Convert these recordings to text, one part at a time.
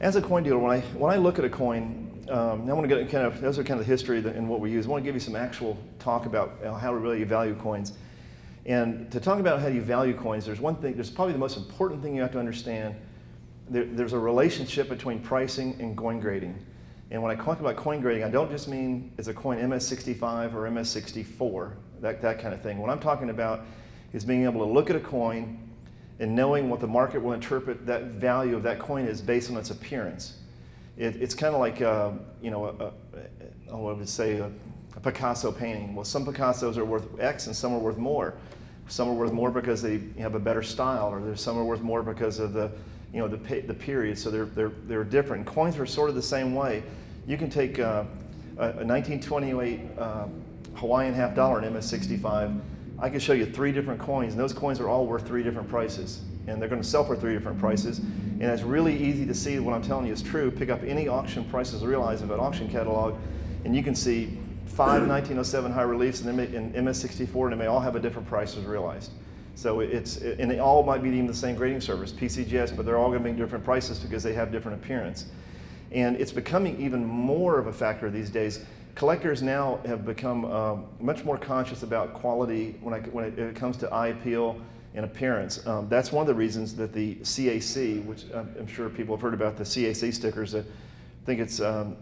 As a coin dealer, when I look at a coin, I want to get kind of, those are kind of the history and what we use. I want to give you some actual talk about how to really value coins. And to talk about how you value coins, there's one thing, there's probably the most important thing you have to understand. There's a relationship between pricing and coin grading. And when I talk about coin grading, I don't just mean is a coin MS65 or MS64, that kind of thing. What I'm talking about is being able to look at a coin and knowing what the market will interpret that value of that coin is based on its appearance. It's kind of like, I would say a Picasso painting. Well, some Picassos are worth X and some are worth more. Some are worth more because they have a better style, or there's some are worth more because of the period. So they're different. Coins are sort of the same way. You can take a 1928 Hawaiian half dollar in MS65. I can show you 3 different coins, and those coins are all worth 3 different prices, and they're going to sell for 3 different prices. And it's really easy to see what I'm telling you is true. Pick up any auction prices realized of an auction catalog, and you can see 5 1907 high reliefs in MS64, and they may all have a different price as realized. So and they all might be even the same grading service, PCGS, but they're all going to be different prices because they have different appearance. And it's becoming even more of a factor these days. Collectors now have become much more conscious about quality when it comes to eye appeal and appearance. That's one of the reasons that the CAC, which I'm sure people have heard about the CAC stickers, I think it's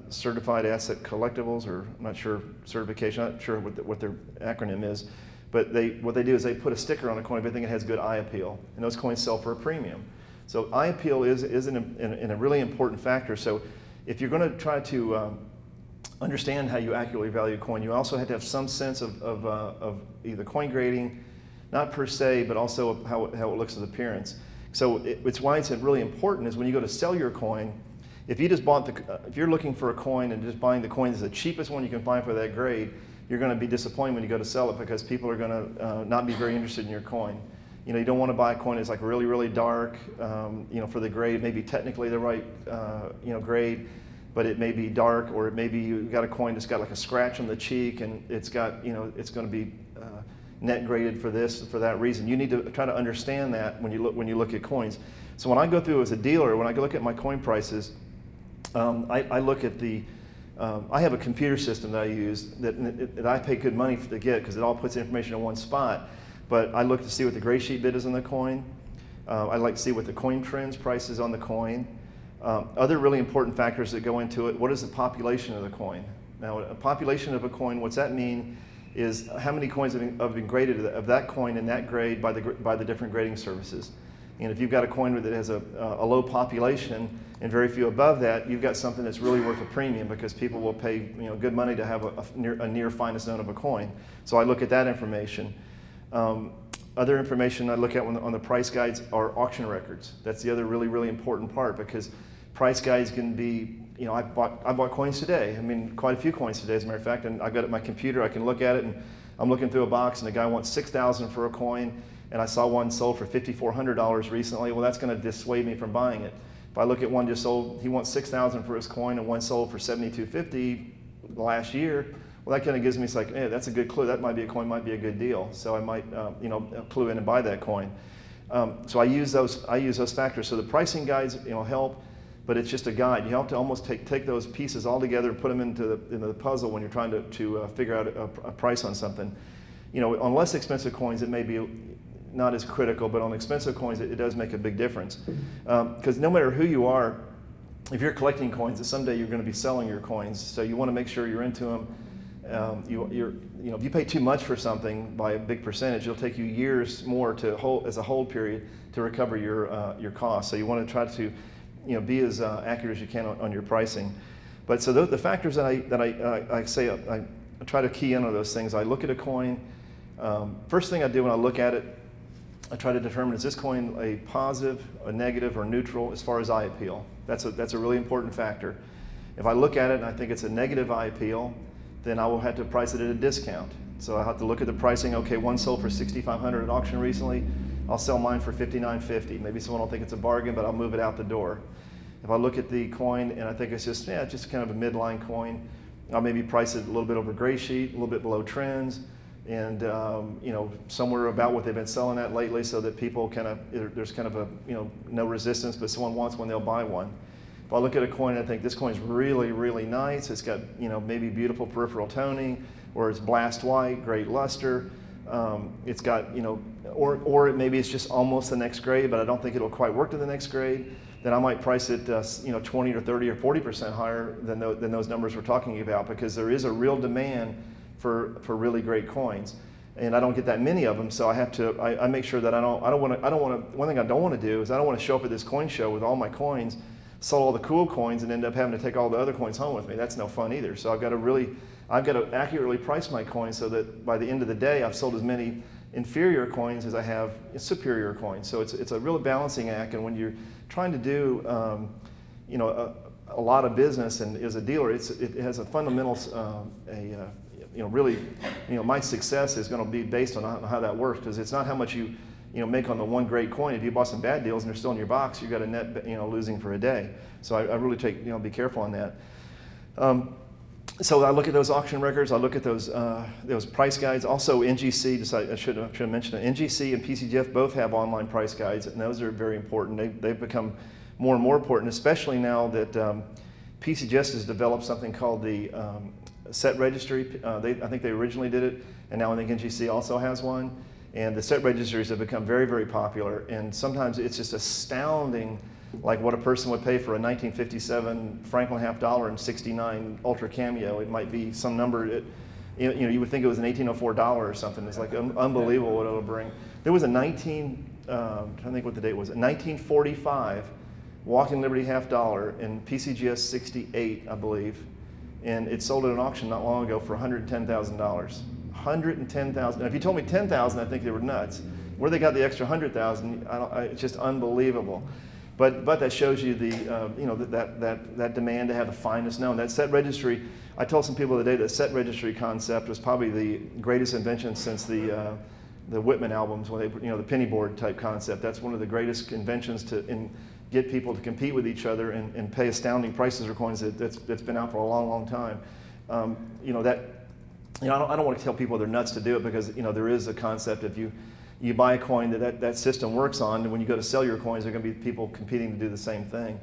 Certified Asset Collectibles, or I'm not sure, certification, I'm not sure what their acronym is, but what they do is they put a sticker on a coin if they think it has good eye appeal, and those coins sell for a premium. So eye appeal is a really important factor. So if you're going to try to understand how you accurately value a coin, you also have to have some sense of either coin grading, not per se, but also how it looks as appearance. So it's why it's really important is when you go to sell your coin, if you just bought if you're looking for a coin and just buying the coin that's the cheapest one you can find for that grade, you're going to be disappointed when you go to sell it because people are going to not be very interested in your coin. You don't want to buy a coin that's like really, really dark, for the grade, maybe technically the right, grade, but it may be dark, or it may be you've got a coin that's got like a scratch on the cheek and it's got, it's going to be net graded for that reason. You need to try to understand that when you look at coins. So when I go through as a dealer, when I look at my coin prices, I look at I have a computer system that I use that I pay good money to get because it all puts information in one spot. But I look to see what the gray sheet bid is on the coin. I like to see what the coin trends price is on the coin. Other really important factors that go into it, what is the population of the coin? Now, a population of a coin, what's that mean is how many coins have been graded of that coin in that grade by the different grading services. And if you've got a coin that has a low population and very few above that, you've got something that's really worth a premium because people will pay good money to have a near finest known of a coin. So I look at that information. Other information I look at on the price guides are auction records. That's the other really, really important part because price guides can be, I bought coins today. I mean, quite a few coins today, as a matter of fact, and I've got it at my computer. I can look at it, and I'm looking through a box, and the guy wants $6,000 for a coin, and I saw one sold for $5,400 recently. Well, that's going to dissuade me from buying it. If I look at one just sold, he wants $6,000 for his coin, and one sold for $7,250 last year. Well, that kind of gives me, it's like, hey, that's a good clue. That might be a coin, might be a good deal. So I might, clue in and buy that coin. So I use those factors. So the pricing guides, help, but it's just a guide. You have to almost take those pieces all together and put them into the puzzle when you're trying to figure out a price on something. On less expensive coins, it may be not as critical, but on expensive coins, it does make a big difference. Because no matter who you are, if you're collecting coins, someday you're going to be selling your coins. So you want to make sure you're into them. If you pay too much for something by a big percentage, it'll take you years more as a hold period to recover your costs. So you want to try to be as accurate as you can on your pricing. But so the factors that I try to key in on those things. I look at a coin. First thing I do when I look at it, I try to determine, is this coin a positive, a negative, or neutral as far as eye appeal? That's a really important factor. If I look at it and I think it's a negative eye appeal, then I will have to price it at a discount. So I have to look at the pricing. Okay, one sold for $6,500 at auction recently. I'll sell mine for $5,950. Maybe someone will think it's a bargain, but I'll move it out the door. If I look at the coin and I think it's just kind of a midline coin, I'll maybe price it a little bit over gray sheet, a little bit below trends, and somewhere about what they've been selling at lately, so that people there's kind of a no resistance, but someone wants one, they'll buy one. If I look at a coin and I think this coin's really, really nice, it's got, you know, maybe beautiful peripheral toning, or it's blast white, great luster, it's got, you know, or maybe it's just almost the next grade, but I don't think it'll quite work to the next grade, then I might price it, you know, 20 or 30 or 40% higher than those numbers we're talking about, because there is a real demand for really great coins. And I don't get that many of them, so I have to. I make sure that I don't want to. One thing I don't want to do is I don't want to show up at this coin show with all my coins, sell all the cool coins, and end up having to take all the other coins home with me. That's no fun either. So I've got to accurately price my coins so that by the end of the day, I've sold as many inferior coins as I have superior coins. So it's a real balancing act. And when you're trying to do, you know, a lot of business, and as a dealer, it has a fundamental you know, really, you know, my success is going to be based on how that works, because it's not how much you know, make on the one great coin. If you bought some bad deals and they're still in your box, you've got a net, you know, losing for a day. So I really take, you know, be careful on that. So I look at those auction records. I look at those price guides. Also, NGC. I should have mentioned it. NGC and PCGF both have online price guides, and those are very important. They've become more and more important, especially now that PCGF has developed something called the set registry. I think they originally did it, and now I think NGC also has one. And the set registries have become very, very popular. And sometimes it's just astounding, like what a person would pay for a 1957 Franklin half dollar and 69 Ultra Cameo. It might be some number. You know, you would think it was an 1804 dollar or something. It's like unbelievable what it'll bring. There was a I'm trying to think what the date was. A 1945 Walking Liberty half dollar in PCGS 68, I believe. And it sold at an auction not long ago for $110,000. $110,000. Now, if you told me 10,000, I think they were nuts. Where they got the extra 100,000, it's just unbelievable. But that shows you the you know, that demand to have the finest known. That set registry. I told some people today that set registry concept was probably the greatest invention since the Whitman albums, when they, you know, the penny board type concept. That's one of the greatest inventions to get people to compete with each other and pay astounding prices for coins that's been out for a long, long time. You know, I don't want to tell people they're nuts to do it, because, you know, there is a concept. If you buy a coin that system works on, and when you go to sell your coins, there are going to be people competing to do the same thing.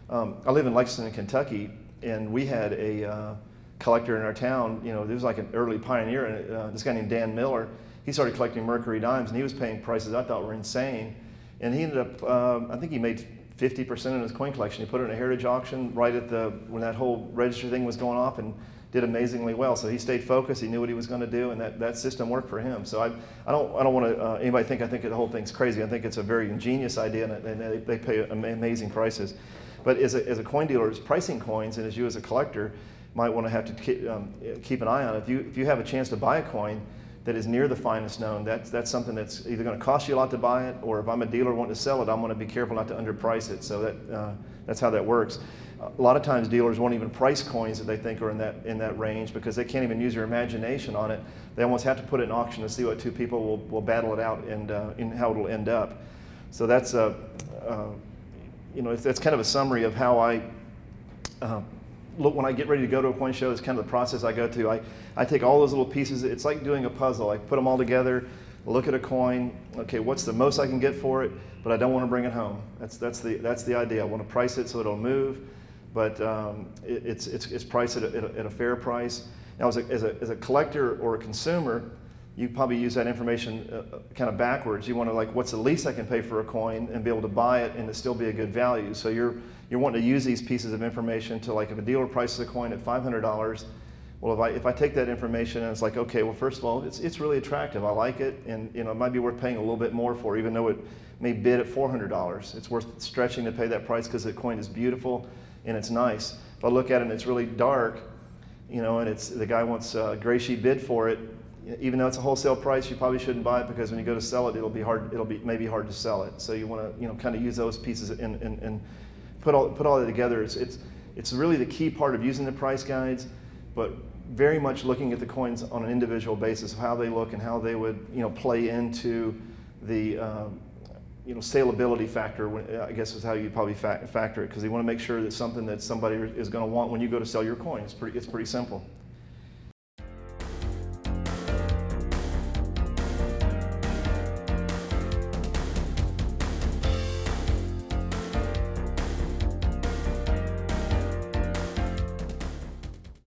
I live in Lexington, Kentucky, and we had a collector in our town. You know, there was like an early pioneer, and this guy named Dan Miller. He started collecting Mercury dimes, and he was paying prices I thought were insane. And he ended up, I think he made 50% in his coin collection. He put it in a heritage auction right at when that whole register thing was going off, and did amazingly well. So he stayed focused. He knew what he was going to do, and that system worked for him. So I don't want to anybody think I think the whole thing's crazy. I think it's a very ingenious idea, and they pay amazing prices. But as a coin dealer, as pricing coins, and as you as a collector, might want to have to keep an eye on it. If you have a chance to buy a coin that is near the finest known, that's something that's either going to cost you a lot to buy it, or if I'm a dealer wanting to sell it, I'm going to be careful not to underprice it. So that's how that works. A lot of times dealers won't even price coins that they think are in that range, because they can't even use their imagination on it. They almost have to put it in auction to see what two people will battle it out and how it'll end up. So that's you know, that's kind of a summary of how I look when I get ready to go to a coin show. It's kind of the process I go through. I take all those little pieces. It's like doing a puzzle. I put them all together, look at a coin. Okay, what's the most I can get for it? But I don't want to bring it home. That's the idea. I want to price it so it'll move, but it's priced at a fair price. Now, as a collector or a consumer, you probably use that information kind of backwards. You want to, like, what's the least I can pay for a coin and be able to buy it and it still be a good value. So you're wanting to use these pieces of information to, like, if a dealer prices a coin at $500, well, if I take that information and it's like, okay, well, first of all, it's really attractive. I like it, and, you know, it might be worth paying a little bit more for, even though it may bid at $400. It's worth stretching to pay that price because the coin is beautiful and it's nice. If I look at it and it's really dark, you know, and the guy wants a gray sheet bid for it, even though it's a wholesale price, you probably shouldn't buy it, because when you go to sell it, it'll be maybe hard to sell it. So you want to, you know, kind of use those pieces and put all that together. It's really the key part of using the price guides, but very much looking at the coins on an individual basis of how they look and how they would, you know, play into the you know, saleability factor, I guess is how you probably factor it, because you want to make sure that something that somebody is going to want when you go to sell your coin. It's pretty simple.